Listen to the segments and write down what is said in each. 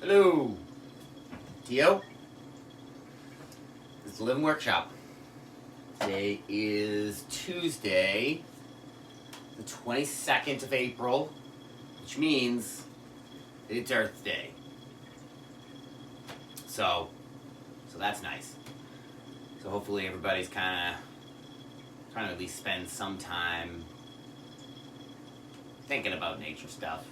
Hello, Tio. This is the Living Workshop. Today is Tuesday, the 22nd of April, which means it's Earth Day. So that's nice. So hopefully everybody's kind of trying to at least spend some time thinking about nature stuff.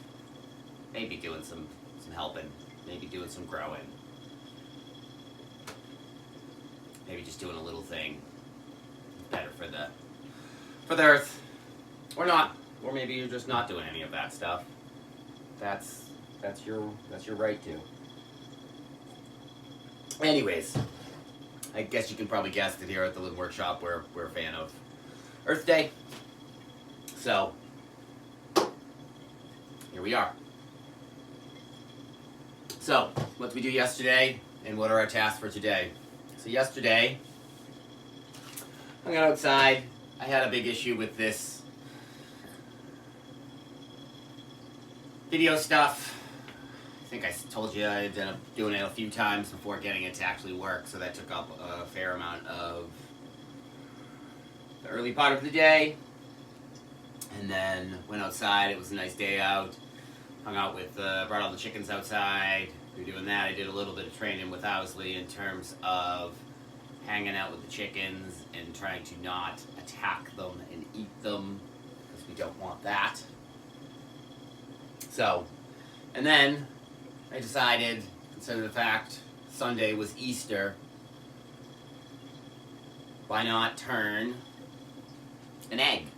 Maybe doing some helping. Maybe doing some growing. Maybe just doing a little thing better for the earth. Or not. Or maybe you're just not doing any of that stuff. That's your right to. Anyways, I guess you can probably guess that here at the Living Workshop we're a fan of Earth Day. So here we are. So, what did we do yesterday, and what are our tasks for today? So yesterday, I got outside. I had a big issue with this video stuff. I think I told you I ended up doing it a few times before getting it to actually work, so that took up a fair amount of the early part of the day. And then went outside. It was a nice day out. Hung out with, brought all the chickens outside. We were doing that. I did a little bit of training with Owsley in terms of hanging out with the chickens and trying to not attack them and eat them, because we don't want that. So, and then I decided, considering the fact Sunday was Easter, why not turn an egg?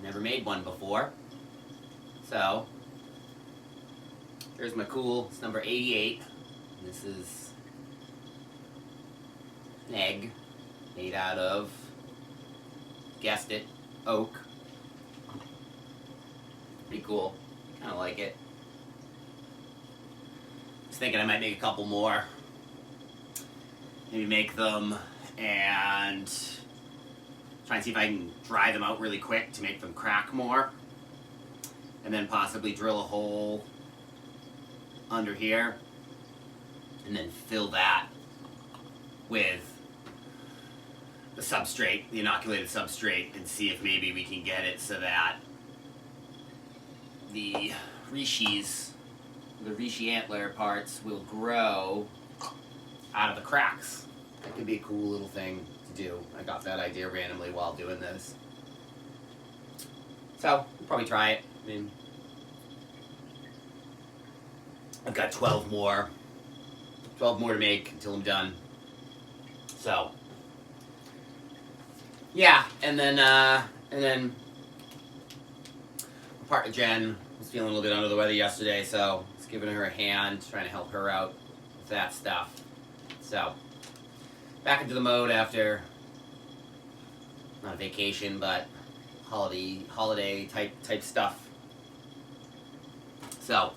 Never made one before. So, here's my cool, it's number 88. This is an egg made out of, guessed it, oak. Pretty cool, kind of like it. Was thinking I might make a couple more. Maybe make them and try and see if I can dry them out really quick to make them crack more. And then possibly drill a hole under here and then fill that with the substrate, the inoculated substrate, and see if maybe we can get it so that the reishi antler parts will grow out of the cracks. That could be a cool little thing to do. I got that idea randomly while doing this. So, we'll probably try it. I mean, I've got 12 more to make until I'm done. So, yeah, and then my partner Jen was feeling a little bit under the weather yesterday, so I was giving her a hand, trying to help her out with that stuff. So, back into the mode after, not a vacation, but holiday type stuff. So,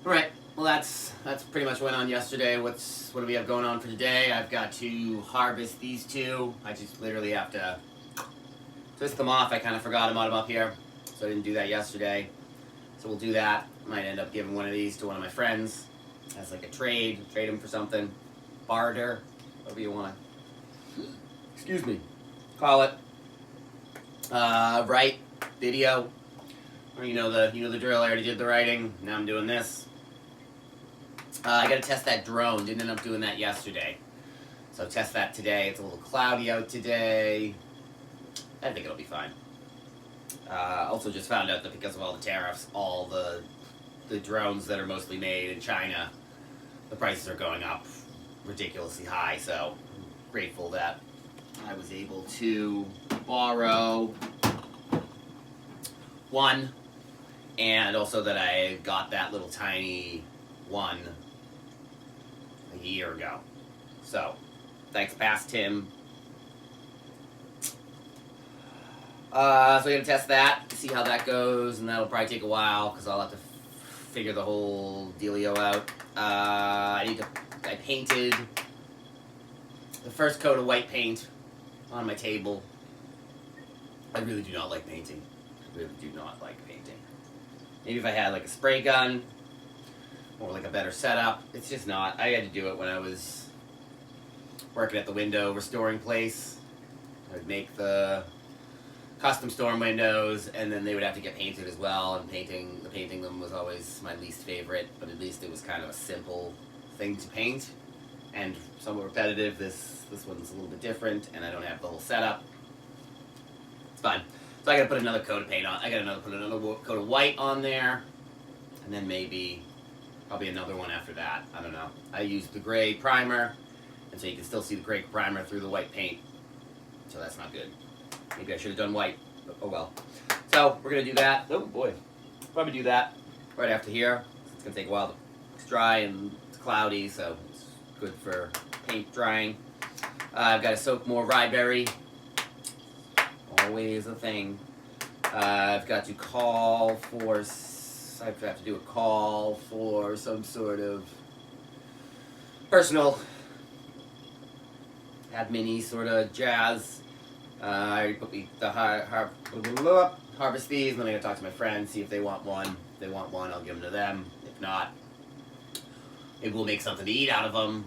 alright, well that's pretty much what went on yesterday. What do we have going on for today? I've got to harvest these two. I just literally have to twist them off. I kind of forgot about them up here, so I didn't do that yesterday. So we'll do that. Might end up giving one of these to one of my friends as like a trade them for something. Barter, whatever you want to, excuse me, call it. Write video. Or you know the drill. I already did the writing. Now I'm doing this. I gotta test that drone. Didn't end up doing that yesterday. So test that today. It's a little cloudy out today. I think it'll be fine. Also just found out that because of all the tariffs, all the drones that are mostly made in China, the prices are going up ridiculously high. So I'm grateful that I was able to borrow one, and also that I got that little tiny one a year ago. So, thanks past Tim. So I'm gonna test that, see how that goes, and that'll probably take a while because I'll have to figure the whole dealio out. I painted the first coat of white paint on my table. I really do not like painting. Maybe if I had like a spray gun, or like a better setup. It's just not. I had to do it when I was working at the window restoring place. I would make the custom storm windows, and then they would have to get painted as well, and painting them was always my least favorite, but at least it was kind of a simple thing to paint and somewhat repetitive. This one's a little bit different, and I don't have the whole setup. It's fine. So I gotta put another coat of paint on. I gotta put another coat of white on there, and then probably another one after that. I don't know. I used the gray primer, and so you can still see the gray primer through the white paint. So that's not good. Maybe I should have done white, but oh well. So we're gonna do that. Oh boy, probably do that right after here. It's gonna take a while to dry, and it's cloudy, so it's good for paint drying. I've got to soak more rye berry. Always a thing. I've got to call for. I have to do a call for some sort of personal admin-y sort of jazz. I put harvest these, and then I'm gonna talk to my friends, see if they want one. If they want one, I'll give them to them. If not, maybe we'll make something to eat out of them,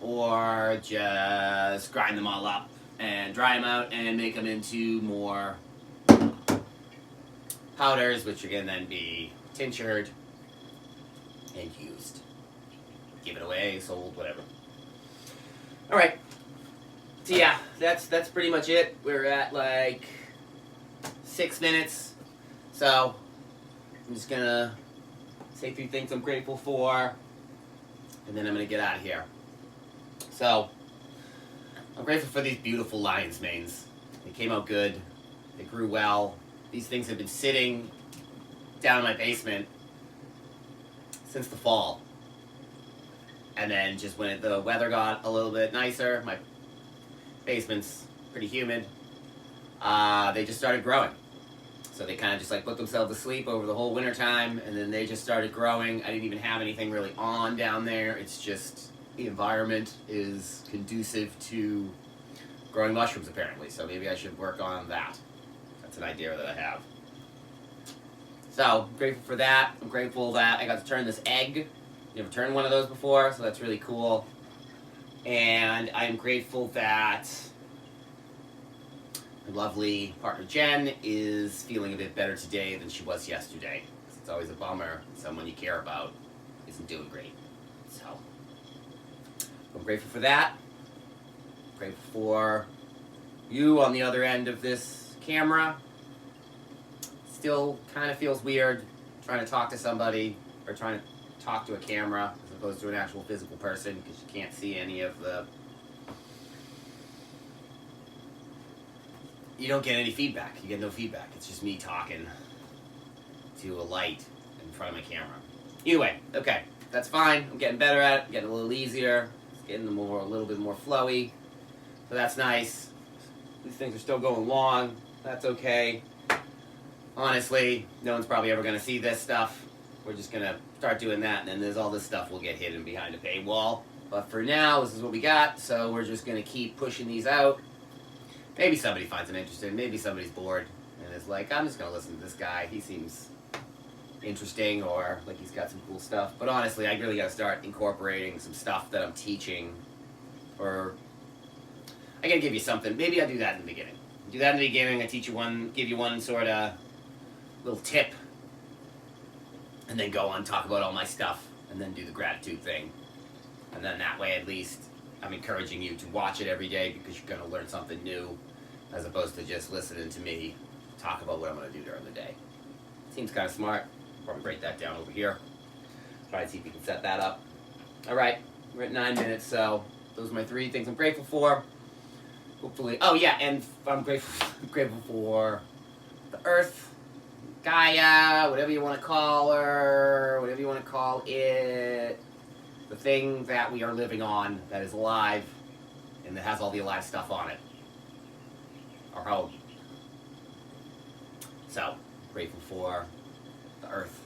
or just grind them all up and dry them out and make them into more powders, which are gonna then be tinctured and used. Give it away, sold, whatever. All right. So yeah, that's pretty much it. We're at like 6 minutes. So I'm just gonna say 3 things I'm grateful for, and then I'm gonna get out of here. So I'm grateful for these beautiful lion's manes. They came out good. They grew well. These things have been sitting down in my basement since the fall. And then just when the weather got a little bit nicer, my basement's pretty humid, they just started growing. So they kind of just like put themselves to sleep over the whole winter time, and then they just started growing. I didn't even have anything really on down there. It's just the environment is conducive to growing mushrooms apparently, so maybe I should work on that. That's an idea that I have. So I'm grateful for that. I'm grateful that I got to turn this egg. Never turned one of those before, so that's really cool. And I'm grateful that my lovely partner Jen is feeling a bit better today than she was yesterday. It's always a bummer when someone you care about isn't doing great. So I'm grateful for that. I'm grateful for you on the other end of this camera. Still kind of feels weird trying to talk to somebody, or trying to talk to a camera as opposed to an actual physical person, because you can't see any of the... You don't get any feedback. You get no feedback. It's just me talking to a light in front of my camera. Either way, okay, that's fine. I'm getting better at it. I'm getting a little easier. It's getting a little bit more flowy. So that's nice. These things are still going long. That's okay. Honestly, no one's probably ever going to see this stuff. We're just going to start doing that, and then there's all this stuff will get hidden behind a paywall. But for now, this is what we got, so we're just going to keep pushing these out. Maybe somebody finds them interesting. Maybe somebody's bored and is like, I'm just going to listen to this guy. He seems interesting, or like he's got some cool stuff. But honestly, I really got to start incorporating some stuff that I'm teaching. Or I got to give you something. Maybe I'll do that in the beginning. Do that in the beginning. I teach you one, give you one sort of little tip, and then go on talk about all my stuff, and then do the gratitude thing. And then that way, at least, I'm encouraging you to watch it every day, because you're going to learn something new, as opposed to just listening to me talk about what I'm going to do during the day. Seems kind of smart. Probably write that down over here. Try to see if you can set that up. All right, we're at 9 minutes, so those are my 3 things I'm grateful for. Hopefully, oh yeah, and I'm grateful for the Earth, Gaia, whatever you want to call her, whatever you want to call it, the thing that we are living on that is alive and that has all the alive stuff on it, our home. So, grateful for the Earth.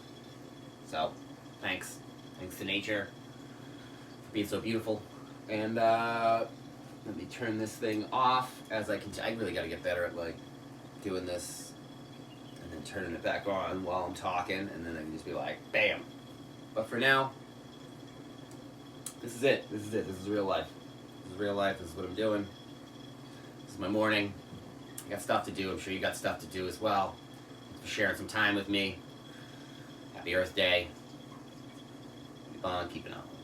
So, thanks to nature for being so beautiful. And let me turn this thing off as I continue. I really got to get better at like doing this and then turning it back on while I'm talking, and then I can just be like, bam. But for now, this is it. This is it. This is real life. This is real life. This is what I'm doing. This is my morning. I got stuff to do. I'm sure you got stuff to do as well. Thanks for sharing some time with me. Happy Earth Day. Keep on keeping on.